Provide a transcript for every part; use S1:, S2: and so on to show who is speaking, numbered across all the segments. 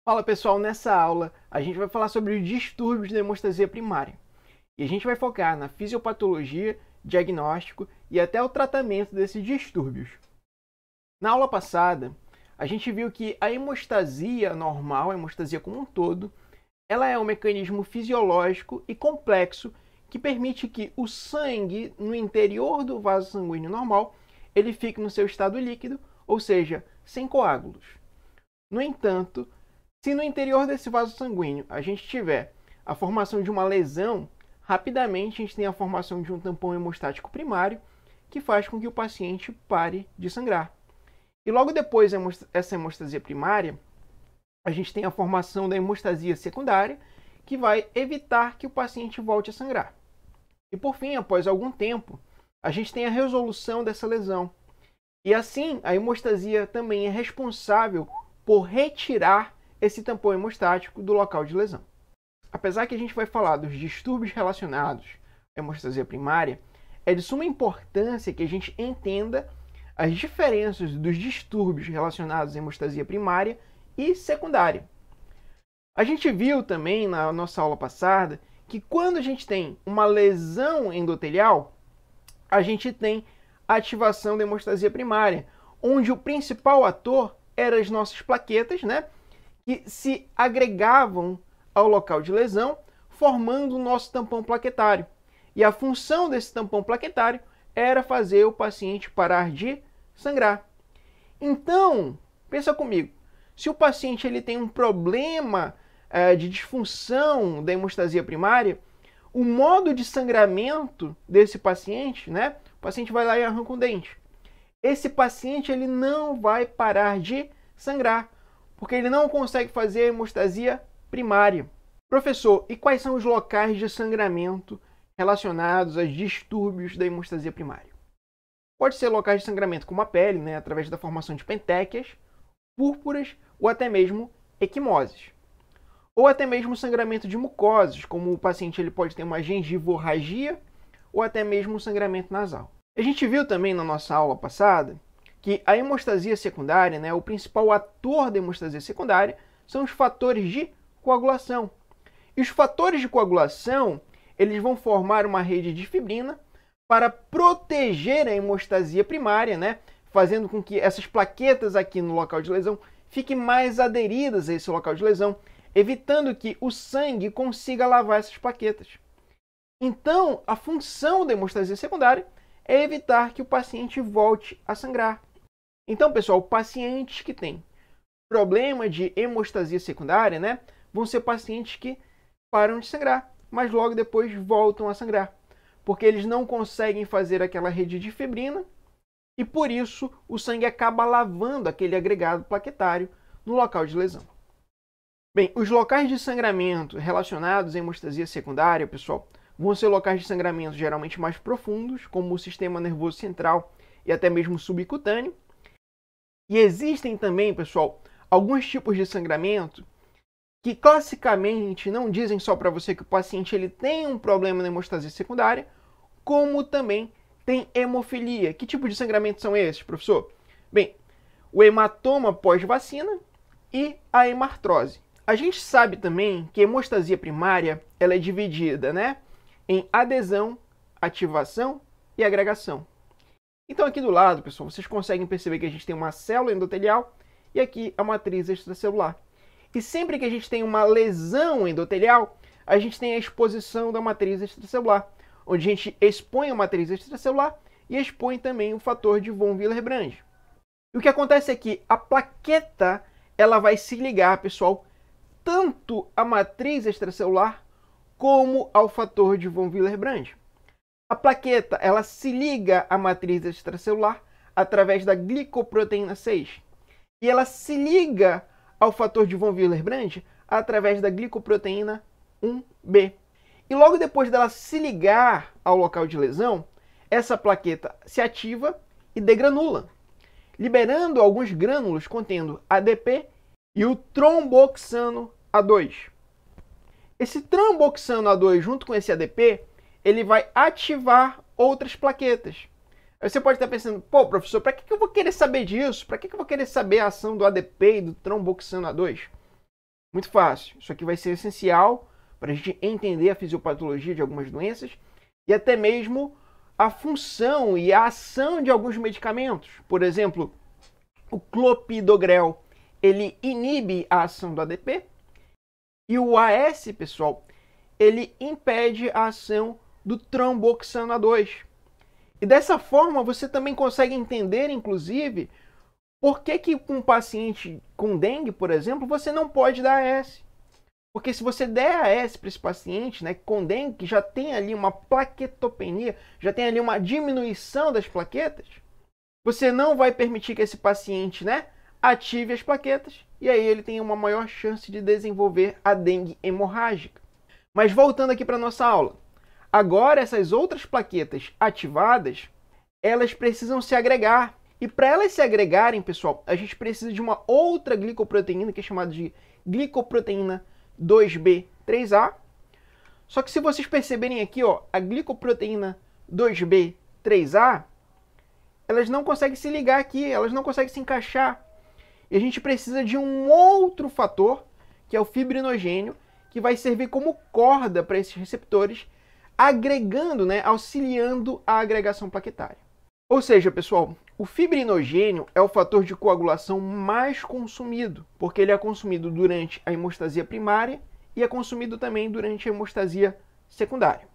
S1: Fala pessoal, nessa aula a gente vai falar sobre os distúrbios da hemostasia primária. E a gente vai focar na fisiopatologia, diagnóstico e até o tratamento desses distúrbios. Na aula passada, a gente viu que a hemostasia normal, a hemostasia como um todo, ela é um mecanismo fisiológico e complexo que permite que o sangue no interior do vaso sanguíneo normal ele fique no seu estado líquido, ou seja, sem coágulos. No entanto, se no interior desse vaso sanguíneo a gente tiver a formação de uma lesão, rapidamente a gente tem a formação de um tampão hemostático primário que faz com que o paciente pare de sangrar. E logo depois dessa hemostasia primária, a gente tem a formação da hemostasia secundária, que vai evitar que o paciente volte a sangrar. E por fim, após algum tempo, a gente tem a resolução dessa lesão. E assim, a hemostasia também é responsável por retirar esse tampão hemostático do local de lesão. Apesar que a gente vai falar dos distúrbios relacionados à hemostasia primária, é de suma importância que a gente entenda as diferenças dos distúrbios relacionados à hemostasia primária e secundária. A gente viu também na nossa aula passada que quando a gente tem uma lesão endotelial, a gente tem a ativação da hemostasia primária, onde o principal ator eram as nossas plaquetas, né, que se agregavam ao local de lesão, formando o nosso tampão plaquetário. E a função desse tampão plaquetário era fazer o paciente parar de sangrar. Então, pensa comigo, se o paciente ele tem um problema de disfunção da hemostasia primária, o modo de sangramento desse paciente, né? O paciente vai lá e arranca um dente. Esse paciente ele não vai parar de sangrar, porque ele não consegue fazer a hemostasia primária. Professor, e quais são os locais de sangramento relacionados aos distúrbios da hemostasia primária? Pode ser locais de sangramento como a pele, né, através da formação de pentéquias, púrpuras ou até mesmo equimoses. Ou até mesmo sangramento de mucosas, como o paciente ele pode ter uma gengivorragia ou até mesmo um sangramento nasal. A gente viu também na nossa aula passada que a hemostasia secundária, né, o principal ator da hemostasia secundária, são os fatores de coagulação. E os fatores de coagulação, eles vão formar uma rede de fibrina para proteger a hemostasia primária, né, fazendo com que essas plaquetas aqui no local de lesão fiquem mais aderidas a esse local de lesão, evitando que o sangue consiga lavar essas plaquetas. Então, a função da hemostasia secundária é evitar que o paciente volte a sangrar. Então, pessoal, pacientes que têm problema de hemostasia secundária, né, vão ser pacientes que param de sangrar, mas logo depois voltam a sangrar, porque eles não conseguem fazer aquela rede de fibrina e por isso o sangue acaba lavando aquele agregado plaquetário no local de lesão. Bem, os locais de sangramento relacionados à hemostasia secundária, pessoal, vão ser locais de sangramento geralmente mais profundos, como o sistema nervoso central e até mesmo subcutâneo. E existem também, pessoal, alguns tipos de sangramento que classicamente não dizem só para você que o paciente ele tem um problema na hemostasia secundária, como também tem hemofilia. Que tipo de sangramento são esses, professor? Bem, o hematoma pós-vacina e a hemartrose. A gente sabe também que a hemostasia primária ela é dividida, né, em adesão, ativação e agregação. Então aqui do lado, pessoal, vocês conseguem perceber que a gente tem uma célula endotelial e aqui a matriz extracelular. E sempre que a gente tem uma lesão endotelial, a gente tem a exposição da matriz extracelular, onde a gente expõe a matriz extracelular e expõe também o fator de von Willebrand. E o que acontece é que a plaqueta ela vai se ligar, pessoal, tanto à matriz extracelular como ao fator de von Willebrand. A plaqueta ela se liga à matriz extracelular através da glicoproteína 6 e ela se liga ao fator de von Willebrand através da glicoproteína 1b. E logo depois dela se ligar ao local de lesão, essa plaqueta se ativa e degranula, liberando alguns grânulos contendo ADP e o tromboxano A2. Esse tromboxano A2 junto com esse ADP, ele vai ativar outras plaquetas. Aí você pode estar pensando, pô, professor, para que eu vou querer saber disso? Para que eu vou querer saber a ação do ADP e do tromboxano A2? Muito fácil. Isso aqui vai ser essencial para a gente entender a fisiopatologia de algumas doenças e até mesmo a função e a ação de alguns medicamentos. Por exemplo, o clopidogrel, ele inibe a ação do ADP e o AS, pessoal, ele impede a ação do tromboxano A2. E dessa forma você também consegue entender, inclusive, por que um paciente com dengue, por exemplo, você não pode dar AS. Porque se você der AS para esse paciente, né, com dengue, que já tem ali uma plaquetopenia, já tem ali uma diminuição das plaquetas, você não vai permitir que esse paciente, né, ative as plaquetas e aí ele tem uma maior chance de desenvolver a dengue hemorrágica. Mas voltando aqui para a nossa aula, agora essas outras plaquetas ativadas, elas precisam se agregar. E para elas se agregarem, pessoal, a gente precisa de uma outra glicoproteína que é chamada de glicoproteína 2B3A. Só que se vocês perceberem aqui, ó, a glicoproteína 2B3A, elas não conseguem se ligar aqui, elas não conseguem se encaixar. E a gente precisa de um outro fator, que é o fibrinogênio, que vai servir como corda para esses receptores, agregando, né, auxiliando a agregação plaquetária. Ou seja, pessoal, o fibrinogênio é o fator de coagulação mais consumido, porque ele é consumido durante a hemostasia primária e é consumido também durante a hemostasia secundária.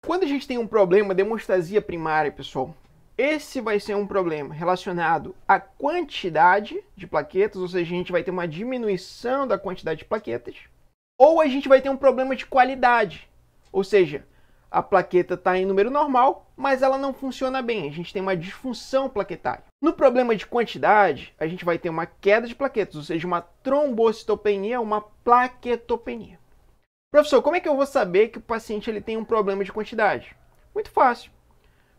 S1: Quando a gente tem um problema de hemostasia primária, pessoal, esse vai ser um problema relacionado à quantidade de plaquetas, ou seja, a gente vai ter uma diminuição da quantidade de plaquetas, ou a gente vai ter um problema de qualidade, ou seja, a plaqueta está em número normal, mas ela não funciona bem. A gente tem uma disfunção plaquetária. No problema de quantidade, a gente vai ter uma queda de plaquetas, ou seja, uma trombocitopenia, uma plaquetopenia. Professor, como é que eu vou saber que o paciente ele tem um problema de quantidade? Muito fácil.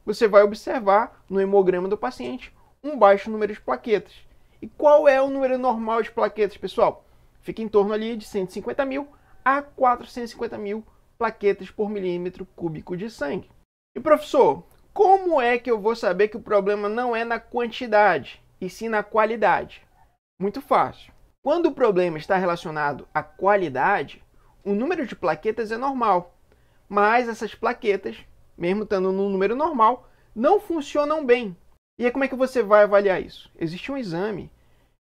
S1: Você vai observar no hemograma do paciente um baixo número de plaquetas. E qual é o número normal de plaquetas, pessoal? Fica em torno ali de 150 mil a 450 mil plaquetas por milímetro cúbico de sangue. E professor, como é que eu vou saber que o problema não é na quantidade, e sim na qualidade? Muito fácil. Quando o problema está relacionado à qualidade, o número de plaquetas é normal, mas essas plaquetas, mesmo estando no número normal, não funcionam bem. E aí como é que você vai avaliar isso? Existe um exame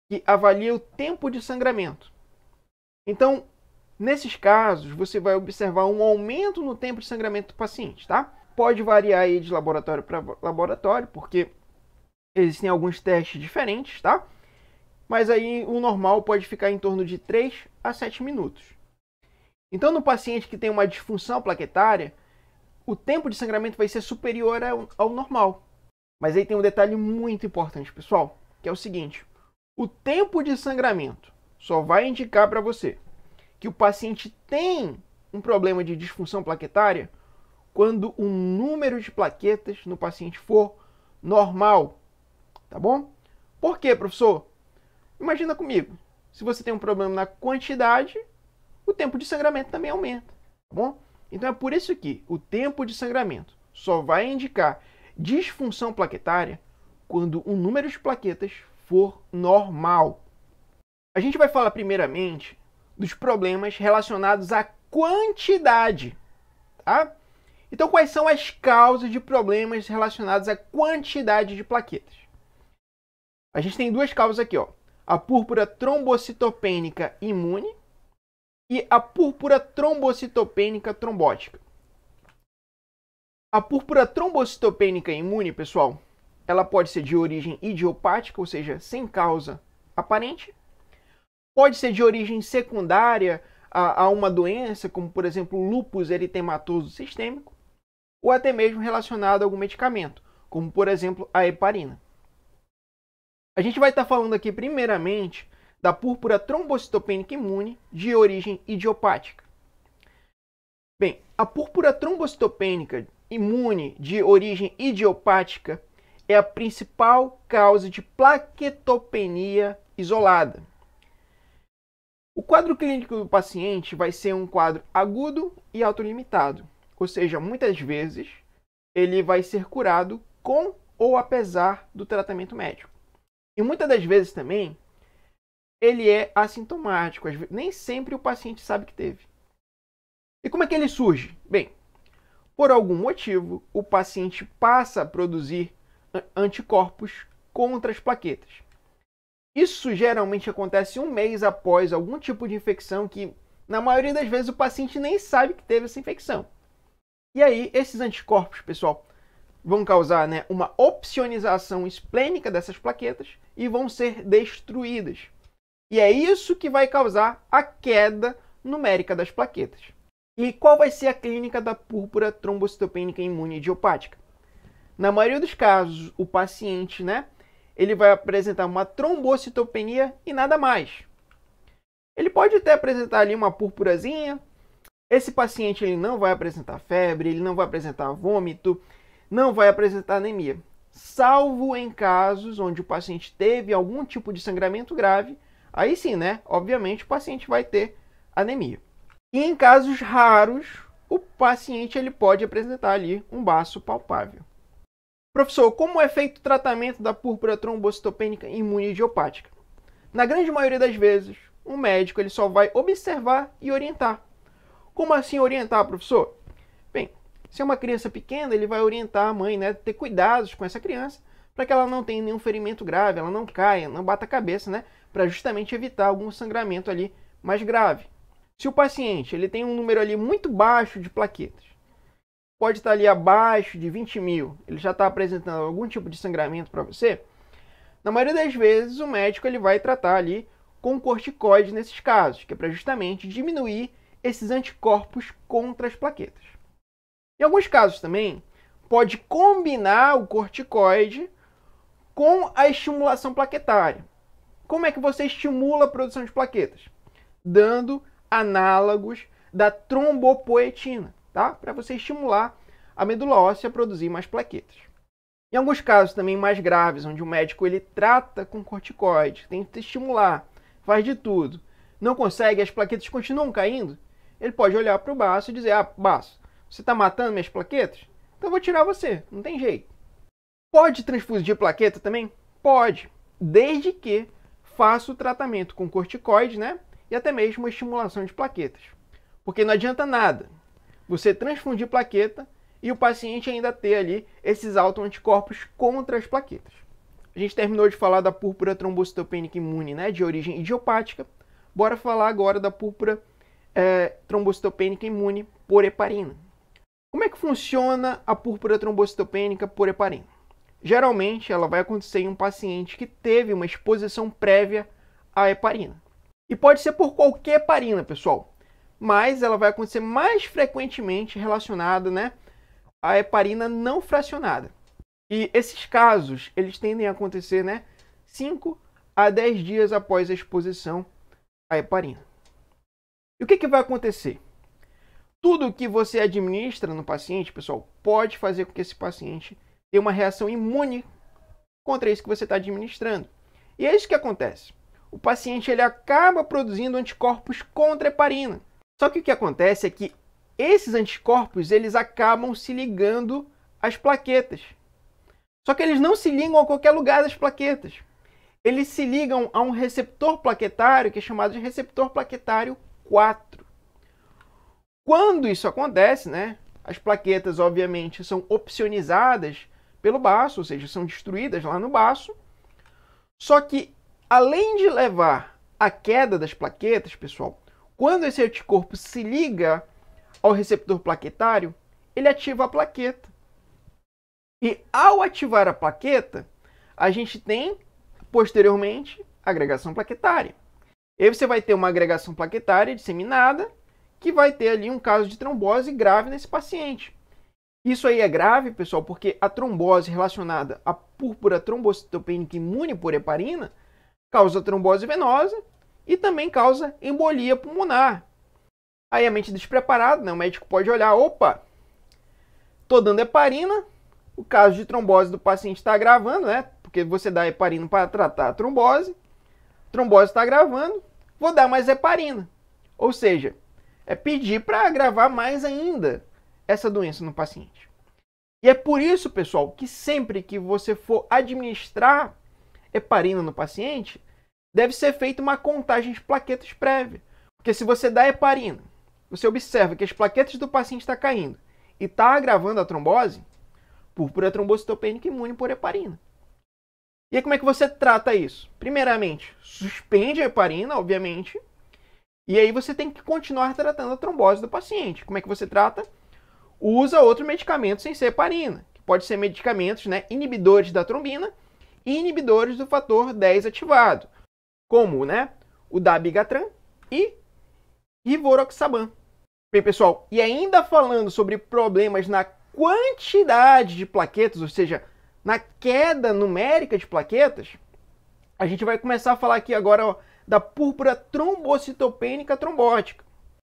S1: que avalia o tempo de sangramento. Então, nesses casos, você vai observar um aumento no tempo de sangramento do paciente, tá? Pode variar aí de laboratório para laboratório, porque existem alguns testes diferentes, tá? Mas aí o normal pode ficar em torno de 3 a 7 minutos. Então, no paciente que tem uma disfunção plaquetária, o tempo de sangramento vai ser superior ao normal. Mas aí tem um detalhe muito importante, pessoal, que é o seguinte: o tempo de sangramento só vai indicar para você que o paciente tem um problema de disfunção plaquetária quando o número de plaquetas no paciente for normal, tá bom? Por quê, professor? Imagina comigo, se você tem um problema na quantidade, o tempo de sangramento também aumenta, tá bom? Então é por isso que o tempo de sangramento só vai indicar disfunção plaquetária quando o número de plaquetas for normal. A gente vai falar primeiramente dos problemas relacionados à quantidade, tá? Então, quais são as causas de problemas relacionados à quantidade de plaquetas? A gente tem duas causas aqui, ó. A púrpura trombocitopênica imune e a púrpura trombocitopênica trombótica. A púrpura trombocitopênica imune, pessoal, ela pode ser de origem idiopática, ou seja, sem causa aparente. Pode ser de origem secundária a uma doença, como por exemplo lúpus eritematoso sistêmico, ou até mesmo relacionado a algum medicamento, como por exemplo a heparina. A gente vai estar falando aqui primeiramente da púrpura trombocitopênica imune de origem idiopática. Bem, a púrpura trombocitopênica imune de origem idiopática é a principal causa de plaquetopenia isolada. O quadro clínico do paciente vai ser um quadro agudo e autolimitado, ou seja, muitas vezes ele vai ser curado com ou apesar do tratamento médico. E muitas das vezes também, ele é assintomático. Nem sempre o paciente sabe que teve. E como é que ele surge? Bem, por algum motivo, o paciente passa a produzir anticorpos contra as plaquetas. Isso geralmente acontece um mês após algum tipo de infecção que, na maioria das vezes, o paciente nem sabe que teve essa infecção. E aí, esses anticorpos, pessoal, vão causar, né, uma opsonização esplênica dessas plaquetas e vão ser destruídas. E é isso que vai causar a queda numérica das plaquetas. E qual vai ser a clínica da púrpura trombocitopênica imune idiopática? Na maioria dos casos, o paciente, né, ele vai apresentar uma trombocitopenia e nada mais. Ele pode até apresentar ali uma púrpurazinha. Esse paciente ele não vai apresentar febre, ele não vai apresentar vômito, não vai apresentar anemia, salvo em casos onde o paciente teve algum tipo de sangramento grave. Aí sim, né? Obviamente o paciente vai ter anemia. E em casos raros, o paciente ele pode apresentar ali um baço palpável. Professor, como é feito o tratamento da púrpura trombocitopênica imune idiopática? Na grande maioria das vezes, o médico ele só vai observar e orientar. Como assim orientar, professor? Bem, se é uma criança pequena, ele vai orientar a mãe, né, ter cuidados com essa criança, para que ela não tenha nenhum ferimento grave, ela não caia, não bata a cabeça, né, para justamente evitar algum sangramento ali mais grave. Se o paciente ele tem um número ali muito baixo de plaquetas, pode estar ali abaixo de 20 mil, ele já está apresentando algum tipo de sangramento para você, na maioria das vezes o médico ele vai tratar ali com corticoide nesses casos, que é para justamente diminuir esses anticorpos contra as plaquetas. Em alguns casos também, pode combinar o corticoide com a estimulação plaquetária. Como é que você estimula a produção de plaquetas? Dando análogos da trombopoetina, tá? Para você estimular a medula óssea a produzir mais plaquetas. Em alguns casos também mais graves, onde o médico ele trata com corticoide, tenta estimular, faz de tudo, não consegue, as plaquetas continuam caindo, ele pode olhar para o baço e dizer, baço, você está matando minhas plaquetas? Então eu vou tirar você, não tem jeito. Pode transfundir plaqueta também? Pode, desde que faça o tratamento com corticoide, né? E até mesmo a estimulação de plaquetas. Porque não adianta nada você transfundir plaqueta e o paciente ainda ter ali esses autoanticorpos contra as plaquetas. A gente terminou de falar da púrpura trombocitopênica imune, né, de origem idiopática. Bora falar agora da púrpura trombocitopênica imune por heparina. Como é que funciona a púrpura trombocitopênica por heparina? Geralmente ela vai acontecer em um paciente que teve uma exposição prévia à heparina. E pode ser por qualquer heparina, pessoal, mas ela vai acontecer mais frequentemente relacionada, né, à heparina não fracionada. E esses casos, eles tendem a acontecer, né, 5 a 10 dias após a exposição à heparina. E o que vai acontecer? Tudo que você administra no paciente, pessoal, pode fazer com que esse paciente tenha uma reação imune contra isso que você está administrando. E é isso que acontece. O paciente ele acaba produzindo anticorpos contra a heparina. Só que o que acontece é que esses anticorpos eles acabam se ligando às plaquetas. Só que eles não se ligam a qualquer lugar das plaquetas. Eles se ligam a um receptor plaquetário que é chamado de receptor plaquetário 4. Quando isso acontece, né, as plaquetas obviamente são opsonizadas pelo baço, ou seja, são destruídas lá no baço. Só que além de levar à queda das plaquetas, pessoal, quando esse anticorpo se liga ao receptor plaquetário, ele ativa a plaqueta. E ao ativar a plaqueta, a gente tem, posteriormente, agregação plaquetária. E aí você vai ter uma agregação plaquetária disseminada, que vai ter ali um caso de trombose grave nesse paciente. Isso aí é grave, pessoal, porque a trombose relacionada à púrpura trombocitopênica imune por heparina causa trombose venosa e também causa embolia pulmonar. Aí a mente despreparada, né, o médico pode olhar, opa, tô dando heparina, o caso de trombose do paciente está agravando, né? Porque você dá heparina para tratar a trombose está agravando, vou dar mais heparina. Ou seja, é pedir para agravar mais ainda essa doença no paciente. E é por isso, pessoal, que sempre que você for administrar heparina no paciente, deve ser feita uma contagem de plaquetas prévia. Porque se você dá heparina, você observa que as plaquetas do paciente estão caindo e está agravando a trombose, púrpura trombocitopênica imune por heparina. E aí como é que você trata isso? Primeiramente, suspende a heparina, obviamente, e aí você tem que continuar tratando a trombose do paciente. Como é que você trata? Usa outro medicamento sem ser heparina, que pode ser medicamentos, né, inibidores da trombina e inibidores do fator 10 ativado, como, né, o dabigatran e rivaroxaban. Bem, pessoal, e ainda falando sobre problemas na quantidade de plaquetas, ou seja, na queda numérica de plaquetas, a gente vai começar a falar aqui agora, ó, da púrpura trombocitopênica trombótica.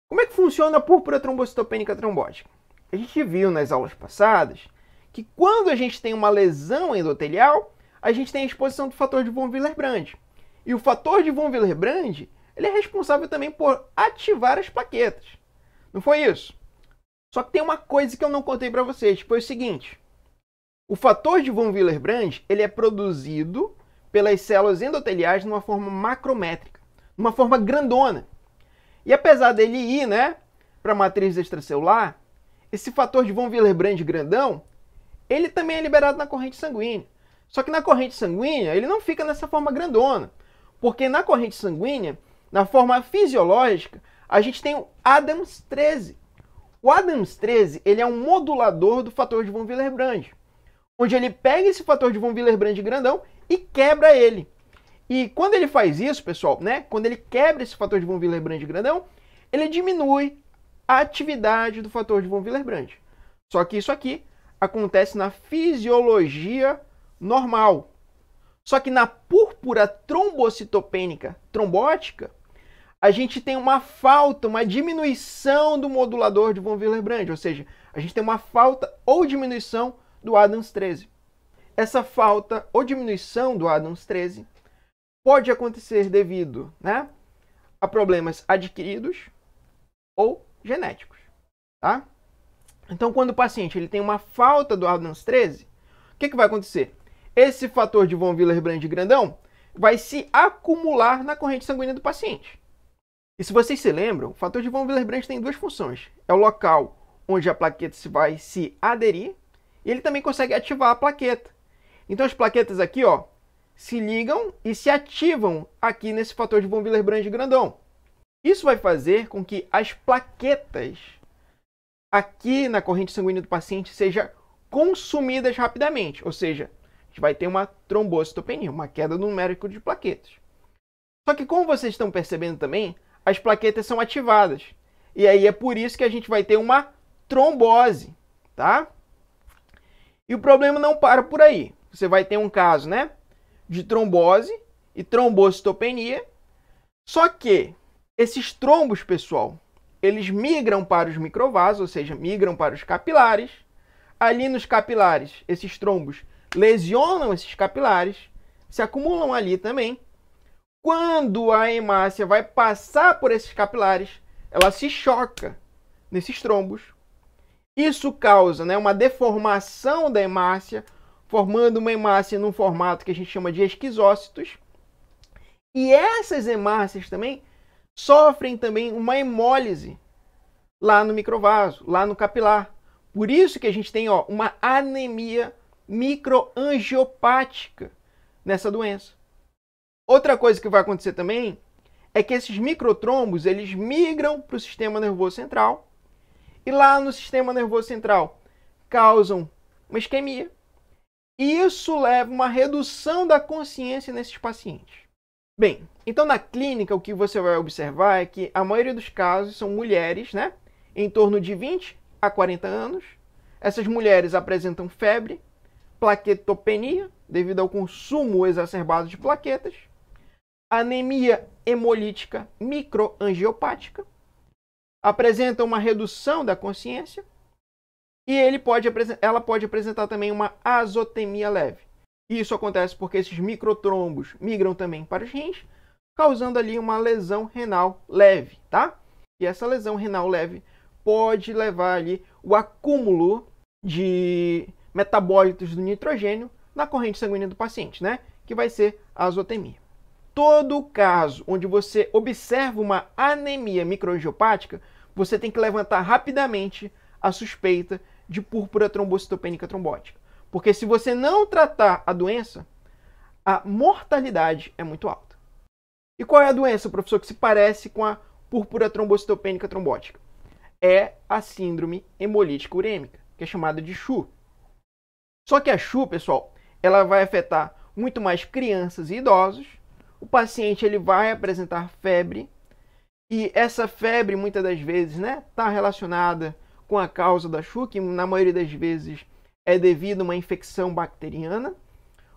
S1: Como é que funciona a púrpura trombocitopênica trombótica? A gente viu nas aulas passadas que quando a gente tem uma lesão endotelial, a gente tem a exposição do fator de von Willebrand. E o fator de von Willebrand, ele é responsável também por ativar as plaquetas. Não foi isso? Só que tem uma coisa que eu não contei para vocês, que foi o seguinte. O fator de von Willebrand, ele é produzido pelas células endoteliais numa forma macrométrica, numa forma grandona. E apesar dele ir, né, para a matriz extracelular, esse fator de von Willebrand grandão, ele também é liberado na corrente sanguínea. Só que na corrente sanguínea, ele não fica nessa forma grandona, porque na corrente sanguínea, na forma fisiológica, a gente tem o ADAMS13. O ADAMS13, ele é um modulador do fator de von Willebrand, onde ele pega esse fator de von Willebrand grandão e quebra ele. E quando ele faz isso, pessoal, né, quando ele quebra esse fator de von Willebrand grandão, ele diminui a atividade do fator de von Willebrand. Só que isso aqui acontece na fisiologia normal. Só que na púrpura trombocitopênica trombótica, a gente tem uma falta, uma diminuição do modulador de von Willebrand, ou seja, a gente tem uma falta ou diminuição do ADAMS13. Essa falta ou diminuição do ADAMS13 pode acontecer devido, né, a problemas adquiridos ou genéticos, tá? Então, quando o paciente ele tem uma falta do ADAMS13, o que vai acontecer? Esse fator de von Willebrand grandão vai se acumular na corrente sanguínea do paciente. E se vocês se lembram, o fator de von Willebrand tem duas funções. É o local onde a plaqueta vai se aderir e ele também consegue ativar a plaqueta. Então as plaquetas aqui, ó, se ligam e se ativam aqui nesse fator de von Willebrand grandão. Isso vai fazer com que as plaquetas aqui na corrente sanguínea do paciente sejam consumidas rapidamente, ou seja, a gente vai ter uma trombocitopenia, uma queda numérica de plaquetas. Só que como vocês estão percebendo também, as plaquetas são ativadas. E aí é por isso que a gente vai ter uma trombose, tá? E o problema não para por aí. Você vai ter um caso, né, de trombose e trombocitopenia. Só que esses trombos, pessoal, eles migram para os microvasos, ou seja, migram para os capilares. Ali nos capilares, esses trombos lesionam esses capilares, se acumulam ali também. Quando a hemácia vai passar por esses capilares, ela se choca nesses trombos. Isso causa, né, uma deformação da hemácia, formando uma hemácia num formato que a gente chama de esquizócitos. E essas hemácias também sofrem também uma hemólise lá no microvaso, lá no capilar. Por isso que a gente tem, ó, uma anemia microangiopática nessa doença. Outra coisa que vai acontecer também é que esses microtrombos, eles migram para o sistema nervoso central e lá no sistema nervoso central causam uma isquemia. E isso leva a uma redução da consciência nesses pacientes. Bem, então na clínica o que você vai observar é que a maioria dos casos são mulheres, né, em torno de 20 a 40 anos. Essas mulheres apresentam febre, plaquetopenia, devido ao consumo exacerbado de plaquetas, anemia hemolítica microangiopática, apresenta uma redução da consciência e ela pode apresentar também uma azotemia leve. E isso acontece porque esses microtrombos migram também para os rins, causando ali uma lesão renal leve, tá? E essa lesão renal leve pode levar ali o acúmulo de metabólitos do nitrogênio na corrente sanguínea do paciente, né? Que vai ser a azotemia. todo caso onde você observa uma anemia microangiopática, você tem que levantar rapidamente a suspeita de púrpura trombocitopênica trombótica. Porque se você não tratar a doença, a mortalidade é muito alta. E qual é a doença, professor, que se parece com a púrpura trombocitopênica trombótica? É a síndrome hemolítica urêmica, que é chamada de CHU. Só que a CHU, pessoal, ela vai afetar muito mais crianças e idosos. O paciente ele vai apresentar febre, e essa febre, muitas das vezes, está relacionada com a causa da CHU, que na maioria das vezes é devido a uma infecção bacteriana.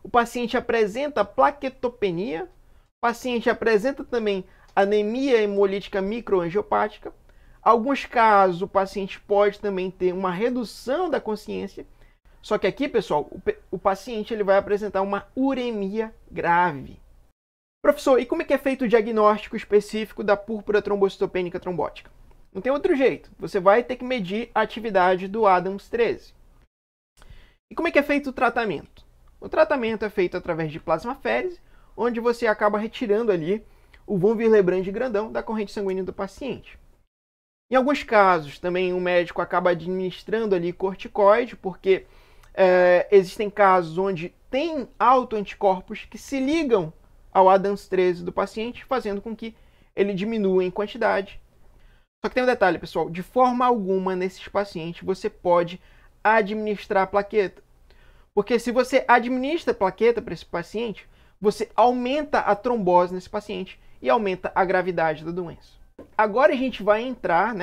S1: O paciente apresenta plaquetopenia, o paciente apresenta também anemia hemolítica microangiopática. Alguns casos, o paciente pode também ter uma redução da consciência. Só que aqui, pessoal, o paciente ele vai apresentar uma uremia grave. Professor, e como é que é feito o diagnóstico específico da púrpura trombocitopênica trombótica? Não tem outro jeito. Você vai ter que medir a atividade do Adams 13. E como é que é feito o tratamento? O tratamento é feito através de plasmaférese, onde você acaba retirando ali o von Willebrand grandão da corrente sanguínea do paciente. Em alguns casos, também o médico acaba administrando ali corticoide, porque existem casos onde tem autoanticorpos que se ligam ao Adams 13 do paciente, fazendo com que ele diminua em quantidade. Só que tem um detalhe, pessoal, de forma alguma nesses pacientes você pode administrar plaqueta. Porque se você administra plaqueta para esse paciente, você aumenta a trombose nesse paciente e aumenta a gravidade da doença. Agora a gente vai entrar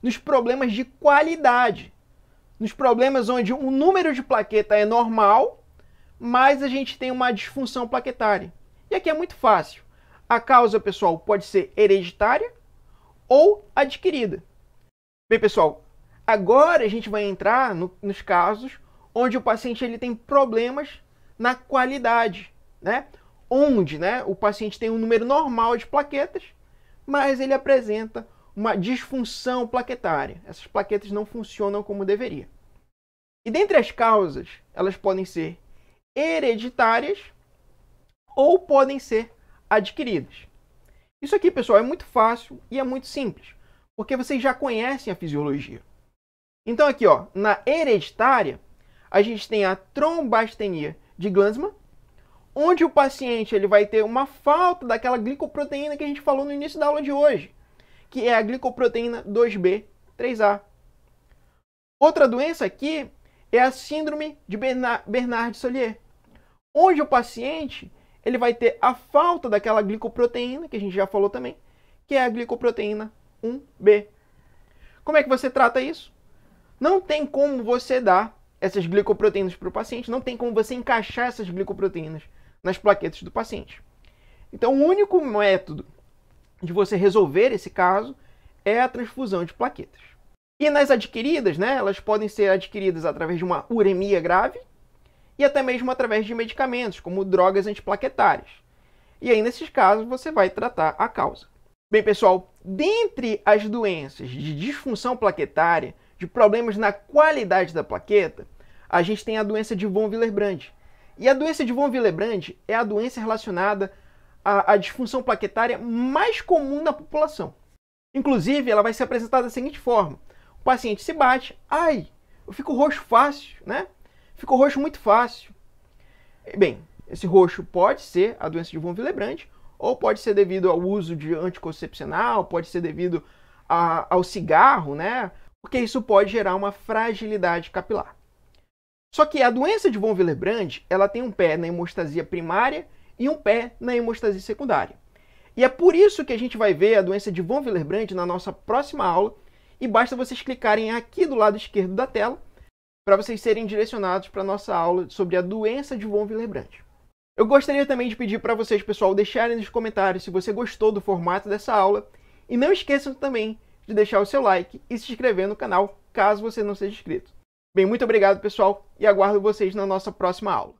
S1: nos problemas de qualidade. Nos problemas onde o número de plaqueta é normal, mas a gente tem uma disfunção plaquetária. E aqui é muito fácil. A causa, pessoal, pode ser hereditária ou adquirida. Bem, pessoal, agora a gente vai entrar nos casos onde o paciente ele tem problemas na qualidade, onde o paciente tem um número normal de plaquetas, mas ele apresenta uma disfunção plaquetária. Essas plaquetas não funcionam como deveria. E dentre as causas, elas podem ser hereditárias ou podem ser adquiridas. Isso aqui, pessoal, é muito fácil e é muito simples, porque vocês já conhecem a fisiologia. Então aqui, na hereditária, a gente tem a trombastenia de Glanzmann, onde o paciente ele vai ter uma falta daquela glicoproteína que a gente falou no início da aula de hoje, que é a glicoproteína 2B3A. Outra doença aqui é a síndrome de Bernard-Solier, onde o paciente ele vai ter a falta daquela glicoproteína, que a gente já falou também, que é a glicoproteína 1B. Como é que você trata isso? Não tem como você dar essas glicoproteínas para o paciente, não tem como você encaixar essas glicoproteínas nas plaquetas do paciente. Então, o único método de você resolver esse caso é a transfusão de plaquetas. E nas adquiridas, elas podem ser adquiridas através de uma uremia grave e até mesmo através de medicamentos, como drogas antiplaquetárias. E aí, nesses casos, você vai tratar a causa. Bem, pessoal, dentre as doenças de disfunção plaquetária, de problemas na qualidade da plaqueta, a gente tem a doença de von Willebrand. E a doença de von Willebrand é a doença relacionada à disfunção plaquetária mais comum na população. Inclusive, ela vai ser apresentada da seguinte forma. O paciente se bate, eu fico roxo fácil, Ficou roxo muito fácil. Bem, esse roxo pode ser a doença de von Willebrand, ou pode ser devido ao uso de anticoncepcional, pode ser devido ao cigarro, porque isso pode gerar uma fragilidade capilar. Só que a doença de von Willebrand, ela tem um pé na hemostasia primária e um pé na hemostasia secundária. E é por isso que a gente vai ver a doença de von Willebrand na nossa próxima aula, e basta vocês clicarem aqui do lado esquerdo da tela, para vocês serem direcionados para a nossa aula sobre a doença de von Willebrand. Eu gostaria também de pedir para vocês, pessoal, deixarem nos comentários se você gostou do formato dessa aula. E não esqueçam também de deixar o seu like e se inscrever no canal, caso você não seja inscrito. Bem, muito obrigado, pessoal, e aguardo vocês na nossa próxima aula.